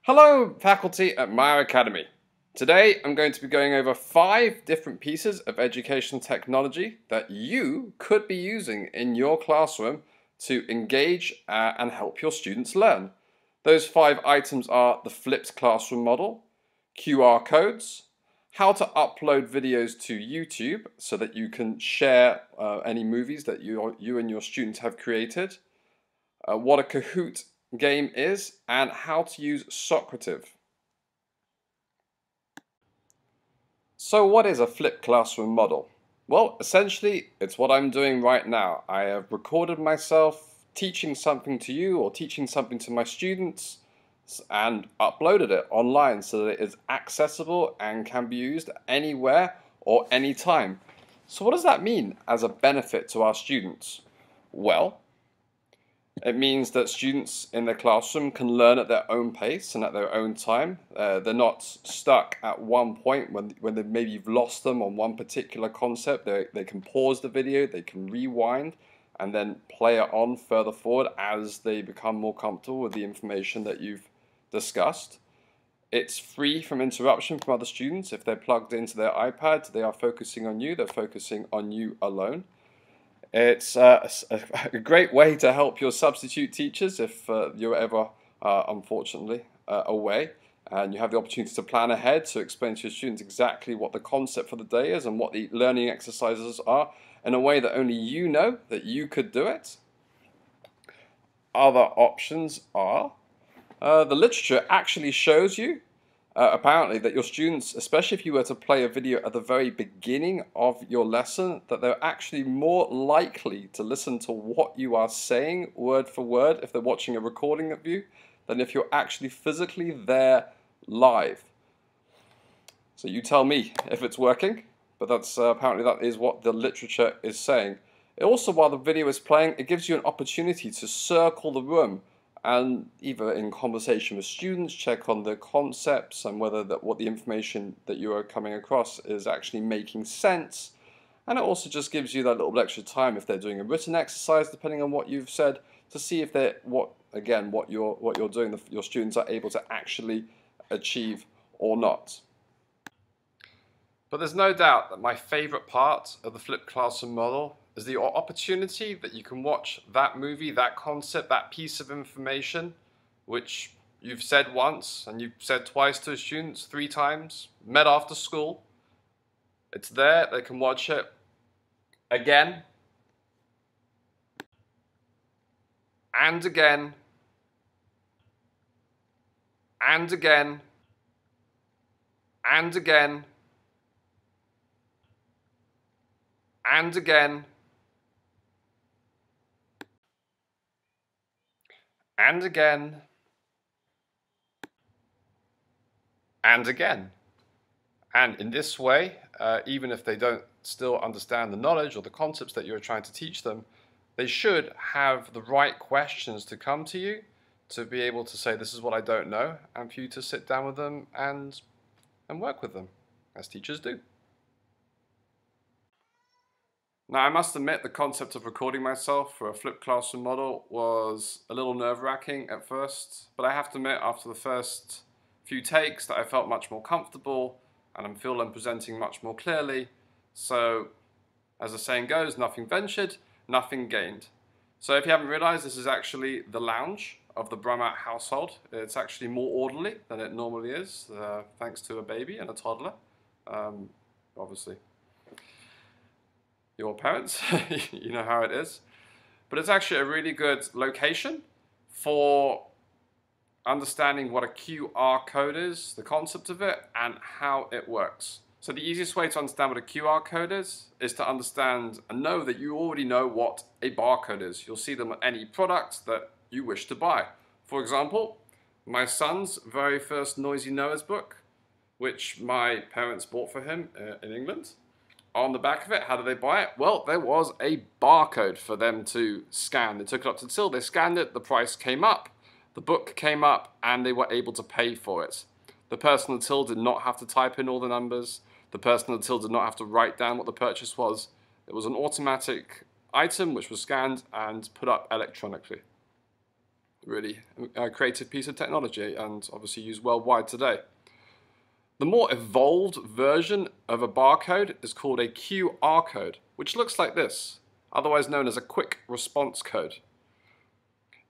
Hello, faculty at Maya Academy. Today I'm going to be going over 5 different pieces of educational technology that you could be using in your classroom to engage and help your students learn. Those 5 items are the flipped classroom model, QR codes, how to upload videos to YouTube so that you can share any movies that you and your students have created, what a Kahoot game is, and how to use Socrative. So what is a flipped classroom model? Well, essentially, it's what I'm doing right now. I have recorded myself teaching something to you or teaching something to my students and uploaded it online so that it is accessible and can be used anywhere or anytime. So what does that mean as a benefit to our students? Well, it means that students in their classroom can learn at their own pace and at their own time. They're not stuck at one point when maybe you've lost them on one particular concept. They can pause the video, they can rewind, and then play it on further forward as they become more comfortable with the information that you've discussed. It's free from interruption from other students. If they're plugged into their iPad, they are focusing on you, they're focusing on you alone. It's a great way to help your substitute teachers if you're ever, unfortunately, away, and you have the opportunity to plan ahead to explain to your students exactly what the concept for the day is and what the learning exercises are in a way that only you know that you could do it. Other options are the literature actually shows you apparently that your students, especially if you were to play a video at the very beginning of your lesson, that they're actually more likely to listen to what you are saying word for word if they're watching a recording of you than if you're actually physically there live. So you tell me if it's working, but that's apparently that is what the literature is saying. Also, while the video is playing, it gives you an opportunity to circle the room and either in conversation with students, check on the concepts and whether what the information that you are coming across is actually making sense. And it also just gives you that little extra time if they're doing a written exercise, depending on what you've said, to see if they're what you're doing, your students are able to actually achieve or not. But there's no doubt that my favorite part of the flipped classroom model is the opportunity that you can watch that movie, that concept, that piece of information, which you've said once and you've said twice to students, 3 times, met after school. It's there, they can watch it again and again and again and again and again and again and again. And in this way, even if they don't still understand the knowledge or the concepts that you're trying to teach them, they should have the right questions to come to you to be able to say, this is what I don't know, and for you to sit down with them and work with them, as teachers do. Now, I must admit the concept of recording myself for a flipped classroom model was a little nerve-wracking at first, but I have to admit after the first few takes that I felt much more comfortable and I feel I'm presenting much more clearly. So, as the saying goes, nothing ventured, nothing gained. So if you haven't realized, this is actually the lounge of the Brummett household. It's actually more orderly than it normally is, thanks to a baby and a toddler, obviously. Your parents, you know how it is. But it's actually a really good location for understanding what a QR code is, the concept of it, and how it works. So the easiest way to understand what a QR code is to understand and know that you already know what a barcode is. You'll see them at any product that you wish to buy. For example, my son's very first Noisy Noah's book, which my parents bought for him in England. On the back of it, how did they buy it? Well, there was a barcode for them to scan. They took it up to the till, they scanned it, the price came up, the book came up, and they were able to pay for it. The person at the till did not have to type in all the numbers. The person at the till did not have to write down what the purchase was. It was an automatic item which was scanned and put up electronically. really creative piece of technology, and obviously used worldwide today. The more evolved version of a barcode is called a QR code, which looks like this, otherwise known as a quick response code.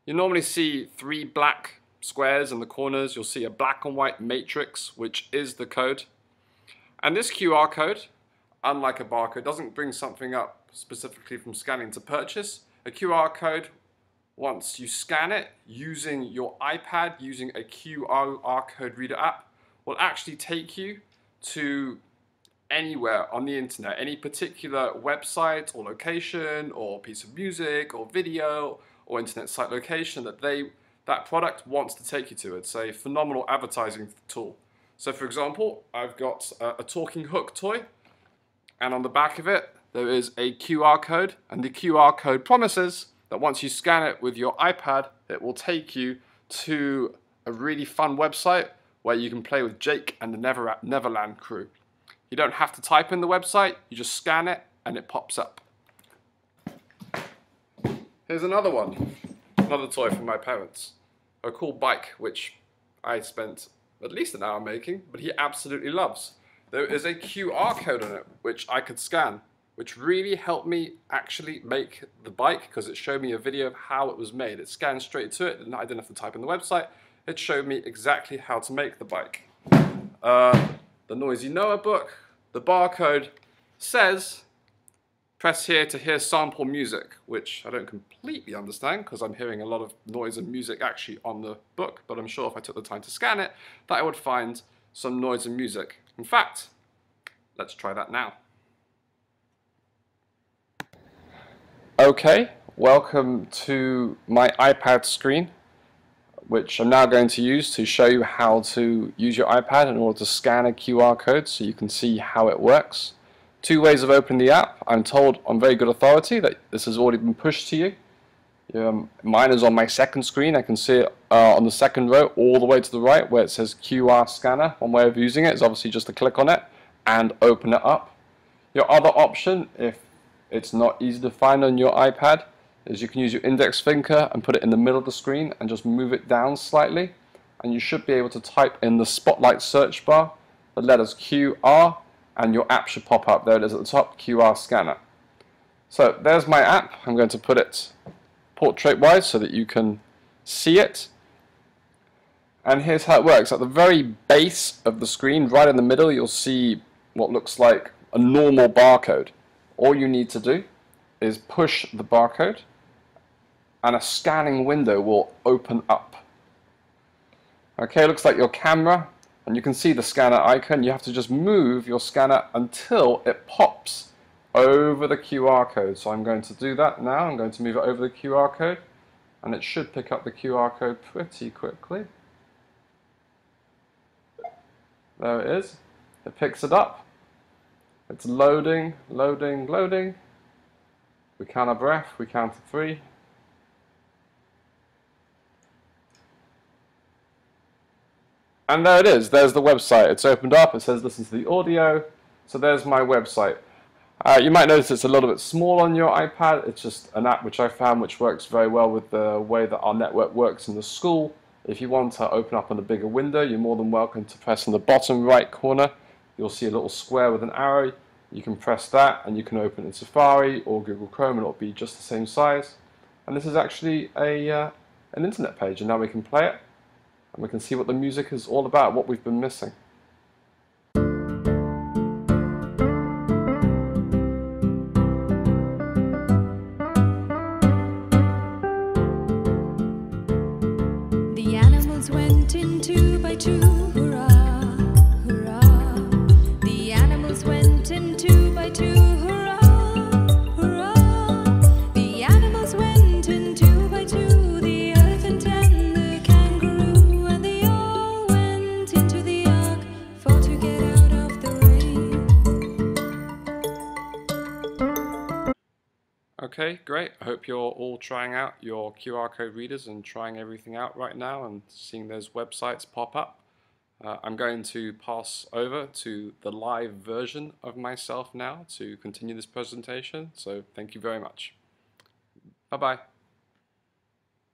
You normally see 3 black squares in the corners. You'll see a black and white matrix, which is the code. And this QR code, unlike a barcode, doesn't bring something up specifically from scanning to purchase. A QR code, once you scan it using your iPad, using a QR code reader app, will actually take you to anywhere on the internet, any particular website or location or piece of music or video or internet site location that product wants to take you to. It's a phenomenal advertising tool. So for example, I've got a talking hook toy, and on the back of it there is a QR code, and the QR code promises that once you scan it with your iPad, it will take you to a really fun website where you can play with Jake and the Neverland crew. You don't have to type in the website, you just scan it and it pops up. Here's another one, another toy from my parents. A cool bike, which I spent at least an hour making, but he absolutely loves. There is a QR code on it, which I could scan, which really helped me actually make the bike, because it showed me a video of how it was made. It scanned straight to it, and I didn't have to type in the website. It showed me exactly how to make the bike. The Noisy Noah book, the barcode says, press here to hear sample music, which I don't completely understand because I'm hearing a lot of noise and music actually on the book, but I'm sure if I took the time to scan it, that I would find some noise and music. In fact, let's try that now. Okay, welcome to my iPad screen, which I'm now going to use to show you how to use your iPad in order to scan a QR code so you can see how it works. 2 ways of opening the app. I'm told on very good authority that this has already been pushed to you. Mine is on my second screen. I can see it on the second row all the way to the right where it says QR scanner. One way of using it is obviously just to click on it and open it up. Your other option, if it's not easy to find on your iPad, is you can use your index finger and put it in the middle of the screen and just move it down slightly, and you should be able to type in the Spotlight search bar the letters QR, and your app should pop up. There it is at the top, QR scanner. So there's my app. I'm going to put it portrait wise so that you can see it. And here's how it works. At the very base of the screen, right in the middle, you'll see what looks like a normal barcode. All you need to do is push the barcode and a scanning window will open up. Okay, looks like your camera, and you can see the scanner icon. You have to just move your scanner until it pops over the QR code. So I'm going to do that now. I'm going to move it over the QR code, and it should pick up the QR code pretty quickly. There it is. It picks it up. It's loading, loading, loading. We count our breath, we count to 3. And there it is, there's the website. It's opened up, it says listen to the audio. So there's my website. You might notice it's a little bit small on your iPad. It's just an app which I found which works very well with the way that our network works in the school. If you want to open up on a bigger window, you're more than welcome to press on the bottom right corner. You'll see a little square with an arrow. You can press that and you can open in Safari or Google Chrome, and it'll be just the same size. And this is actually an internet page, and now we can play it and we can see what the music is all about, what we've been missing. The animals went in 2 by 2, hurrah, hurrah. The animals went in 2 by 2, hurrah, hurrah. The animals went in 2 by 2, the elephant and the kangaroo, and they all went into the ark for to get out of the rain. Okay, great. I hope you're all trying out your QR code readers and trying everything out right now and seeing those websites pop up. I'm going to pass over to the live version of myself now to continue this presentation. So thank you very much. Bye-bye.